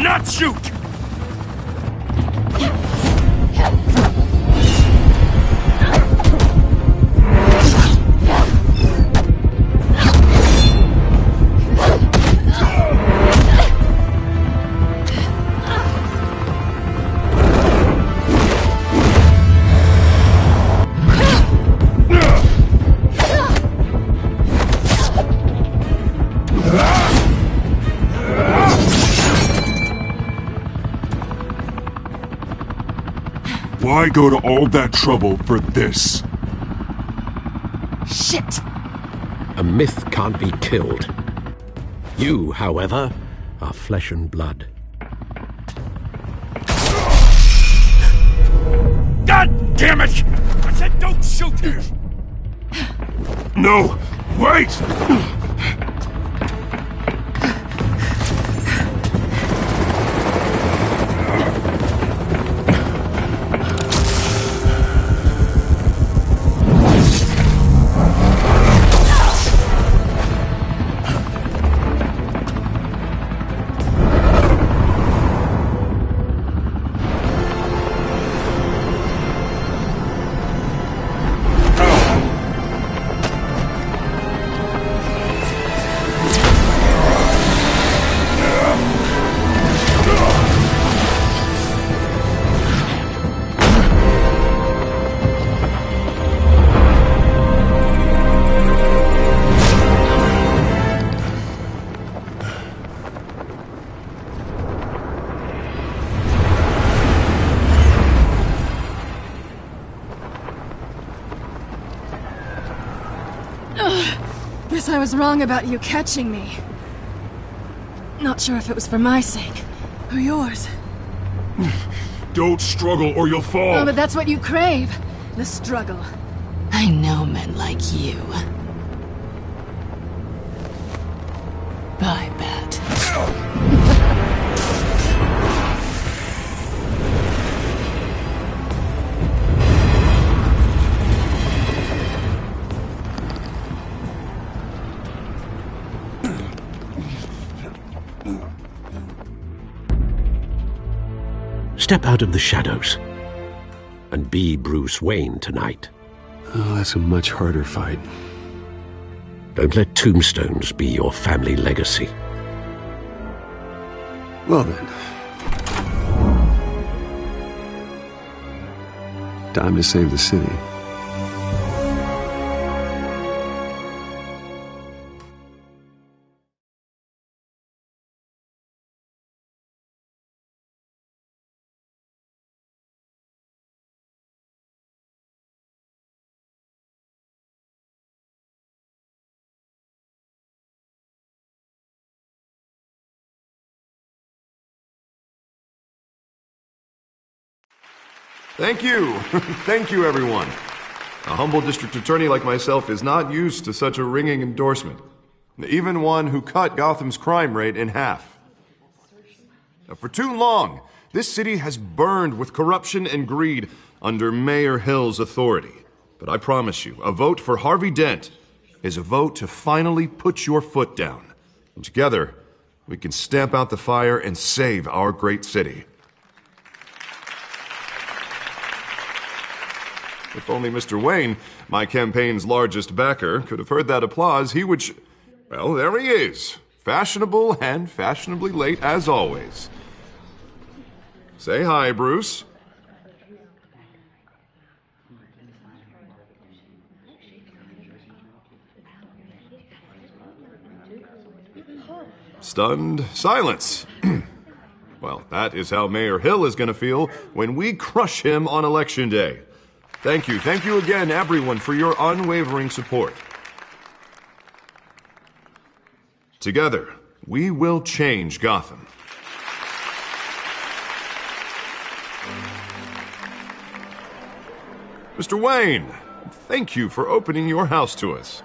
not shoot! Why go to all that trouble for this? Shit! A myth can't be killed. You, however, are flesh and blood. God damn it! I said don't shoot him! No! Wait! Guess I was wrong about you catching me. Not sure if it was for my sake, or yours. Don't struggle or you'll fall! Oh, but that's what you crave. The struggle. I know men like you. Bye, Bat. Step out of the shadows and be Bruce Wayne tonight. Oh, that's a much harder fight. Don't let tombstones be your family legacy. Well then. Time to save the city. Thank you. Thank you, everyone. A humble district attorney like myself is not used to such a ringing endorsement. Even one who cut Gotham's crime rate in half. For too long, this city has burned with corruption and greed under Mayor Hill's authority. But I promise you, a vote for Harvey Dent is a vote to finally put your foot down. And together, we can stamp out the fire and save our great city. If only Mr. Wayne, my campaign's largest backer, could have heard that applause, he would well, there he is. Fashionable and fashionably late as always. Say hi, Bruce. Stunned silence. Well, that is how Mayor Hill is going to feel when we crush him on Election Day. Thank you again, everyone, for your unwavering support. Together, we will change Gotham. Mr. Wayne, thank you for opening your house to us.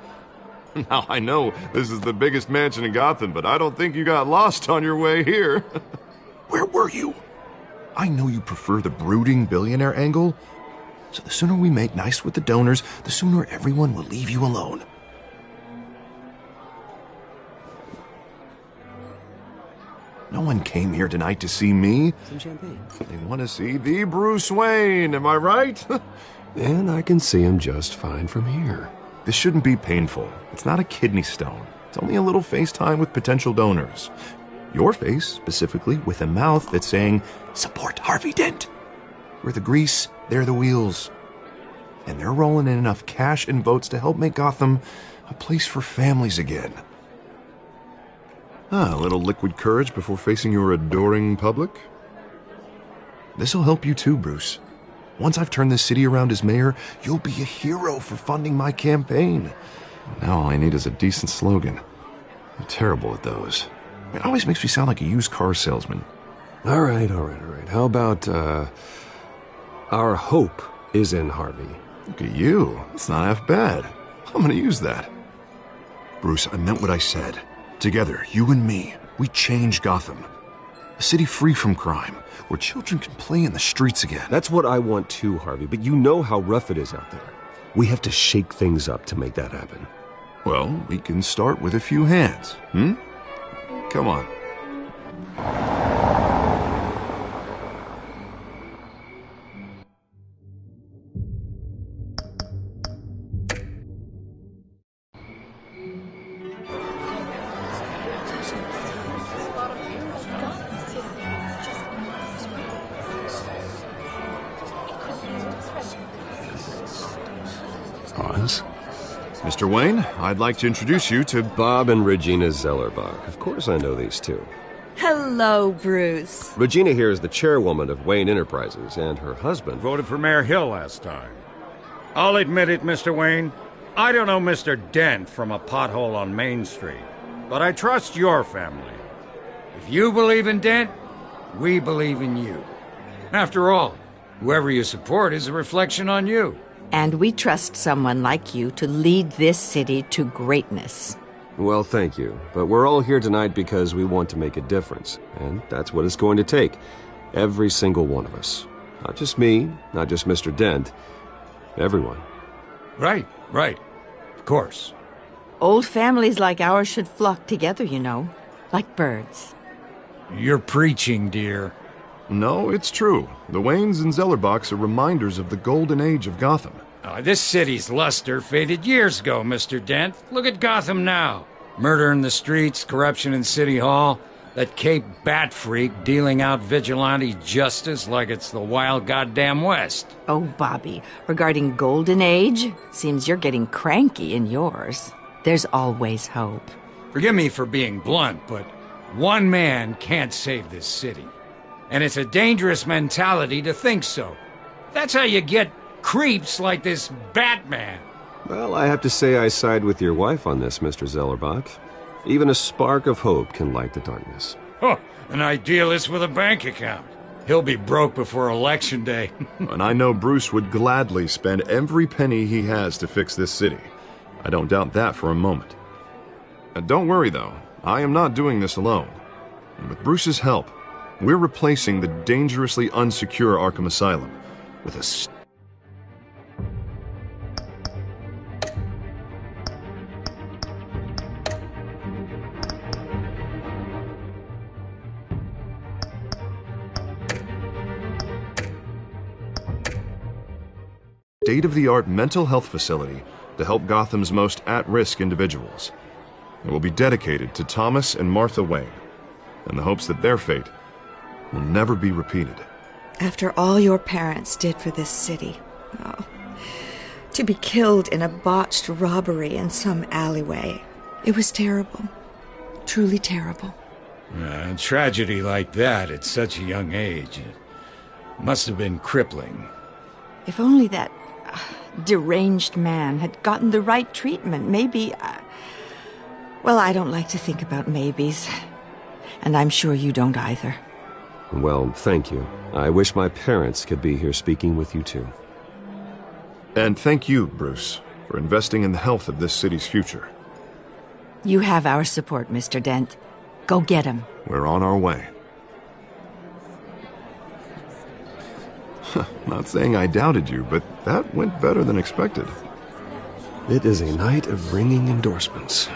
Now, I know this is the biggest mansion in Gotham, but I don't think you got lost on your way here. Where were you? I know you prefer the brooding billionaire angle, so the sooner we make nice with the donors, the sooner everyone will leave you alone. No one came here tonight to see me. Some champagne. They want to see the Bruce Wayne, am I right? And I can see him just fine from here. This shouldn't be painful. It's not a kidney stone. It's only a little FaceTime with potential donors. Your face, specifically, with a mouth that's saying, support Harvey Dent. We're the grease, they're the wheels. And they're rolling in enough cash and votes to help make Gotham a place for families again. A little liquid courage before facing your adoring public. This'll help you too, Bruce. Once I've turned this city around as mayor, you'll be a hero for funding my campaign. Now all I need is a decent slogan. I'm terrible at those. It always makes me sound like a used car salesman. All right. How about, our hope is in Harvey? Look at you. It's not half bad. I'm gonna use that. Bruce, I meant what I said. Together, you and me, we change Gotham. A city free from crime, where children can play in the streets again. That's what I want too, Harvey, but you know how rough it is out there. We have to shake things up to make that happen. Well, we can start with a few hands, Come on. Oz? Mr. Wayne, I'd like to introduce you to Bob and Regina Zellerbach. Of course I know these two. Hello, Bruce. Regina here is the chairwoman of Wayne Enterprises, and her husband... Voted for Mayor Hill last time. I'll admit it, Mr. Wayne. I don't know Mr. Dent from a pothole on Main Street, but I trust your family. If you believe in Dent, we believe in you. After all, whoever you support is a reflection on you. And we trust someone like you to lead this city to greatness. Well, thank you. But we're all here tonight because we want to make a difference. And that's what it's going to take. Every single one of us. Not just me, not just Mr. Dent. Everyone. Right. Of course. Old families like ours should flock together, you know. Like birds. You're preaching, dear. No, it's true. The Waynes and Zellerbachs are reminders of the golden age of Gotham. This city's luster faded years ago, Mr. Dent. Look at Gotham now. Murder in the streets, corruption in City Hall, that Cape Bat freak dealing out vigilante justice like it's the wild goddamn West. Oh, Bobby, regarding Golden Age, seems you're getting cranky in yours. There's always hope. Forgive me for being blunt, but one man can't save this city. And it's a dangerous mentality to think so. That's how you get creeps like this Batman. Well, I have to say I side with your wife on this, Mr. Zellerbach. Even a spark of hope can light the darkness. Oh, an idealist with a bank account. He'll be broke before Election Day. And I know Bruce would gladly spend every penny he has to fix this city. I don't doubt that for a moment. Don't worry, though. I am not doing this alone. And with Bruce's help, we're replacing the dangerously unsecure Arkham Asylum with a state-of-the-art mental health facility to help Gotham's most at-risk individuals. It will be dedicated to Thomas and Martha Wayne, in the hopes that their fate will never be repeated. After all your parents did for this city, to be killed in a botched robbery in some alleyway, it was terrible. Truly terrible. A tragedy like that at such a young age, it must have been crippling. If only that deranged man had gotten the right treatment, maybe... well, I don't like to think about maybes. And I'm sure you don't either. Well, thank you. I wish my parents could be here speaking with you too. And thank you, Bruce, for investing in the health of this city's future. You have our support, Mr. Dent. Go get him. We're on our way. Not saying I doubted you, but that went better than expected. It is a night of ringing endorsements.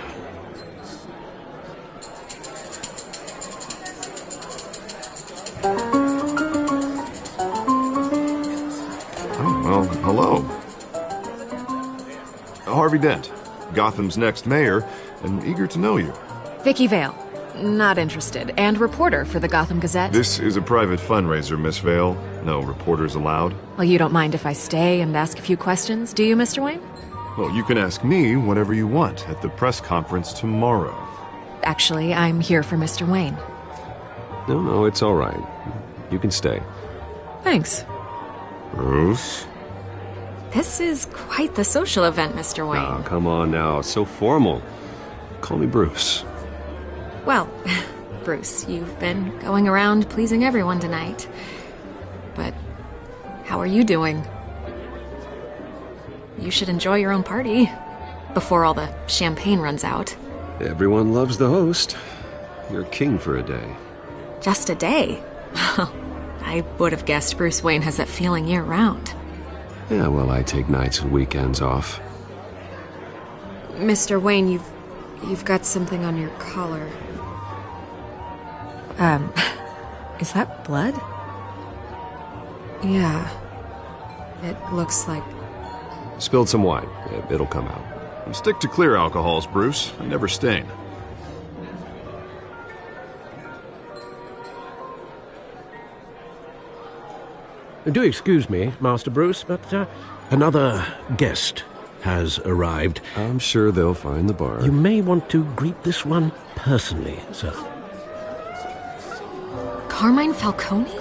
Well, hello. Harvey Dent, Gotham's next mayor, and eager to know you. Vicky Vale. Not interested. And reporter for the Gotham Gazette. This is a private fundraiser, Miss Vale. No reporters allowed. Well, you don't mind if I stay and ask a few questions, do you, Mr. Wayne? Well, you can ask me whatever you want at the press conference tomorrow. Actually, I'm here for Mr. Wayne. No, it's all right. You can stay. Thanks. Bruce? This is quite the social event, Mr. Wayne. Oh, come on now. It's so formal. Call me Bruce. Well, Bruce, you've been going around pleasing everyone tonight. But how are you doing? You should enjoy your own party before all the champagne runs out. Everyone loves the host. You're king for a day. Just a day? I would have guessed Bruce Wayne has that feeling year-round. Yeah, well, I take nights and weekends off. Mr. Wayne, you've got something on your collar. Is that blood? Yeah. It looks like... Spilled some wine. It'll come out. Stick to clear alcohols, Bruce. I never stain. Do excuse me, Master Bruce, but another guest has arrived. I'm sure they'll find the bar. You may want to greet this one personally, sir. Carmine Falcone?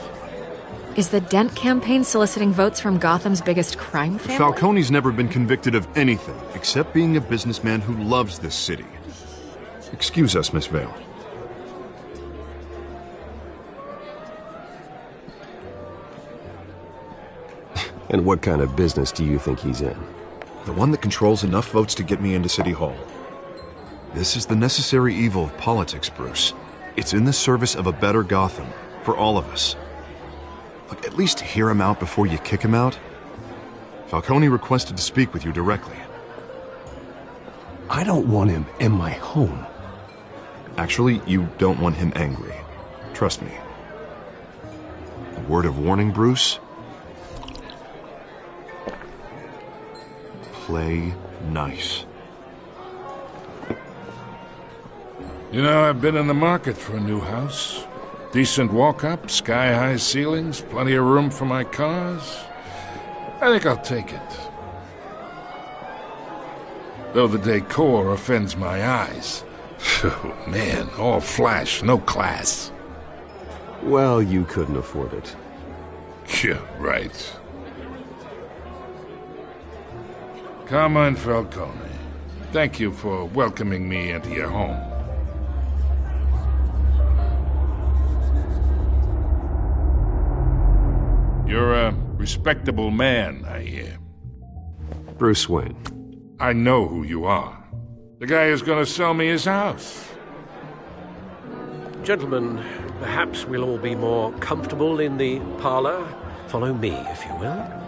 Is the Dent campaign soliciting votes from Gotham's biggest crime family? Falcone's never been convicted of anything, except being a businessman who loves this city. Excuse us, Miss Vale. And what kind of business do you think he's in? The one that controls enough votes to get me into City Hall. This is the necessary evil of politics, Bruce. It's in the service of a better Gotham, for all of us. Look, at least hear him out before you kick him out. Falcone requested to speak with you directly. I don't want him in my home. Actually, you don't want him angry. Trust me. A word of warning, Bruce. Play nice. You know, I've been in the market for a new house. Decent walk-up, sky-high ceilings, plenty of room for my cars. I think I'll take it. Though the decor offends my eyes. Oh, man, all flash, no class. Well, you couldn't afford it. Yeah, right. Carmine Falcone, thank you for welcoming me into your home. You're a respectable man, I hear. Bruce Wayne. I know who you are. The guy who's going to sell me his house. Gentlemen, perhaps we'll all be more comfortable in the parlor. Follow me, if you will.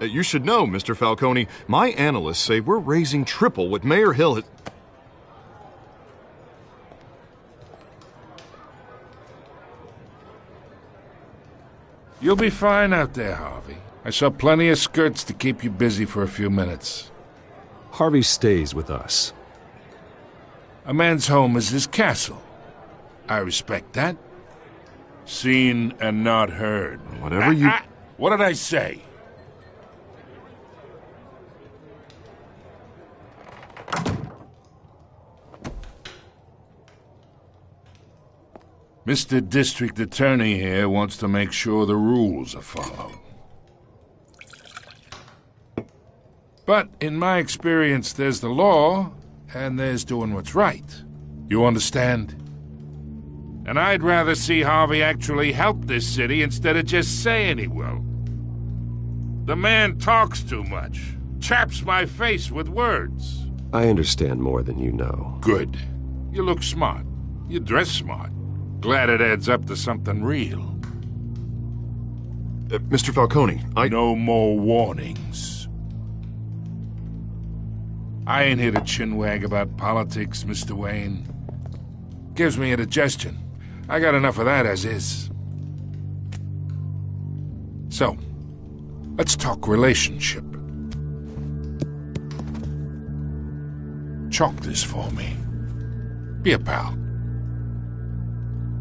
You should know, Mr. Falcone, my analysts say we're raising triple what Mayor Hill has... You'll be fine out there, Harvey. I saw plenty of skirts to keep you busy for a few minutes. Harvey stays with us. A man's home is his castle. I respect that. Seen and not heard. Whatever you... What did I say? Mr. District Attorney here wants to make sure the rules are followed. But in my experience, there's the law, and there's doing what's right. You understand? And I'd rather see Harvey actually help this city instead of just saying he will. The man talks too much, chaps my face with words. I understand more than you know. Good. You look smart. You dress smart. Glad it adds up to something real. Mr. Falcone, No more warnings. I ain't here to chinwag about politics, Mr. Wayne. Gives me indigestion. I got enough of that as is. So, let's talk relationship. Chalk this for me. Be a pal.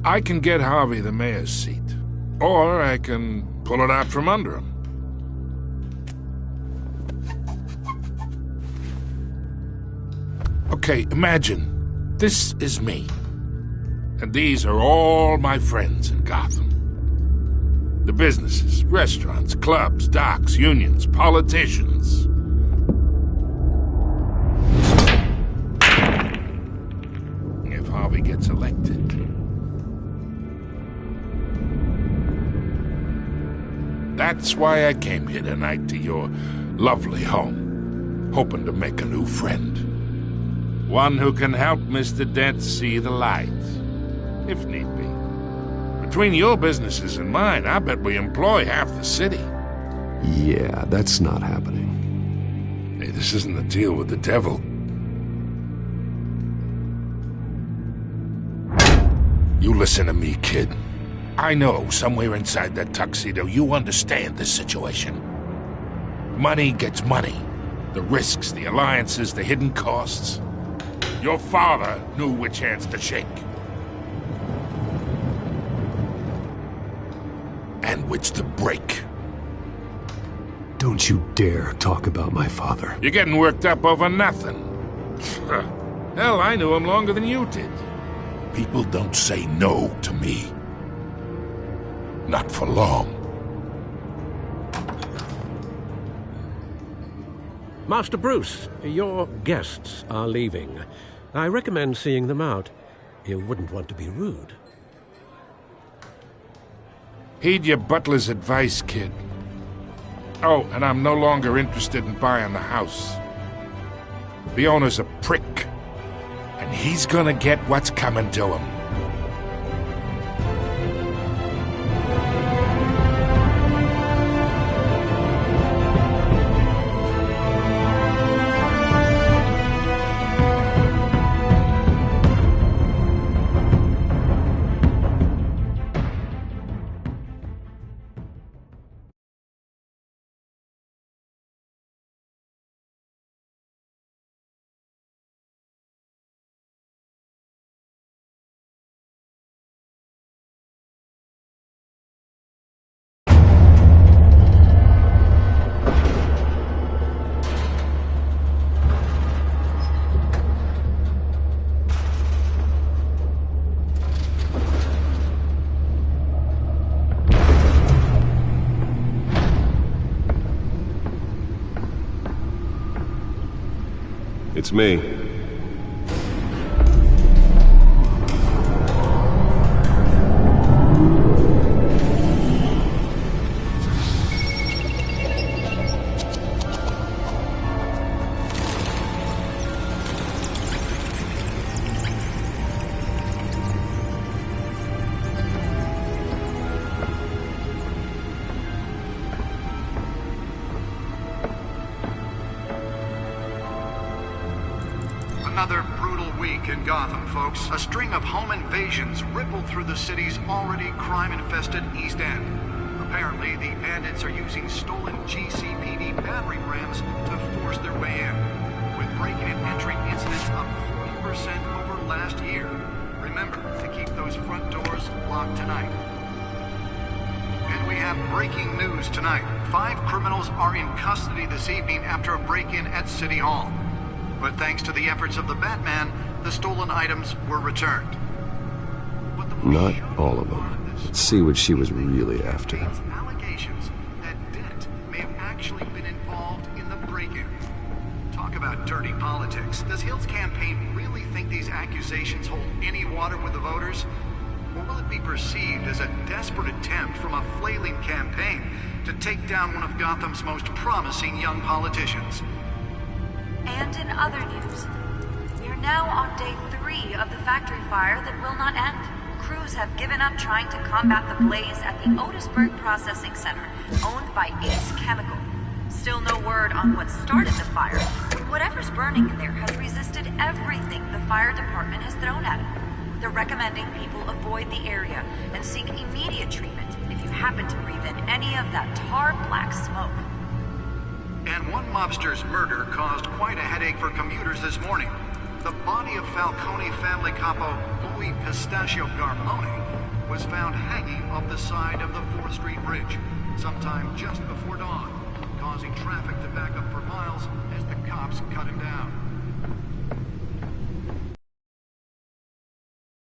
I can get Harvey the mayor's seat, or I can pull it out from under him. Okay, imagine this is me, and these are all my friends in Gotham. The businesses, restaurants, clubs, docks, unions, politicians. If Harvey gets elected, that's why I came here tonight to your lovely home, hoping to make a new friend. One who can help Mr. Dent see the light, if need be. Between your businesses and mine, I bet we employ half the city. Yeah, that's not happening. Hey, this isn't a deal with the devil. You listen to me, kid. I know somewhere inside that tuxedo you understand this situation. Money gets money. The risks, the alliances, the hidden costs. Your father knew which hands to shake. And which to break. Don't you dare talk about my father. You're getting worked up over nothing. Hell, I knew him longer than you did. People don't say no to me. Not for long. Master Bruce, your guests are leaving. I recommend seeing them out. You wouldn't want to be rude. Heed your butler's advice, kid. Oh, and I'm no longer interested in buying the house. The owner's a prick, and he's gonna get what's coming to him. It's me. Another brutal week in Gotham, folks. A string of home invasions rippled through the city's already crime-infested East End. Apparently, the bandits are using stolen GCPD battering rams to force their way in, with break-in and entry incidents up 40% over last year. Remember to keep those front doors locked tonight. And we have breaking news tonight. 5 criminals are in custody this evening after a break-in at City Hall. But thanks to the efforts of the Batman, the stolen items were returned. Not all of them. Let's see what she was really after. Allegations that Dent may have actually been involved in the break-in. Talk about dirty politics. Does Hill's campaign really think these accusations hold any water with the voters? Or will it be perceived as a desperate attempt from a flailing campaign to take down one of Gotham's most promising young politicians? And in other news, we're now on day 3 of the factory fire that will not end. Crews have given up trying to combat the blaze at the Otisburg Processing Center, owned by Ace Chemical. Still no word on what started the fire, but whatever's burning in there has resisted everything the fire department has thrown at it. They're recommending people avoid the area and seek immediate treatment if you happen to breathe in any of that tar black smoke. And one mobster's murder caused quite a headache for commuters this morning. The body of Falcone family capo Louis Pistachio Garmone was found hanging off the side of the 4th Street Bridge sometime just before dawn, causing traffic to back up for miles as the cops cut him down.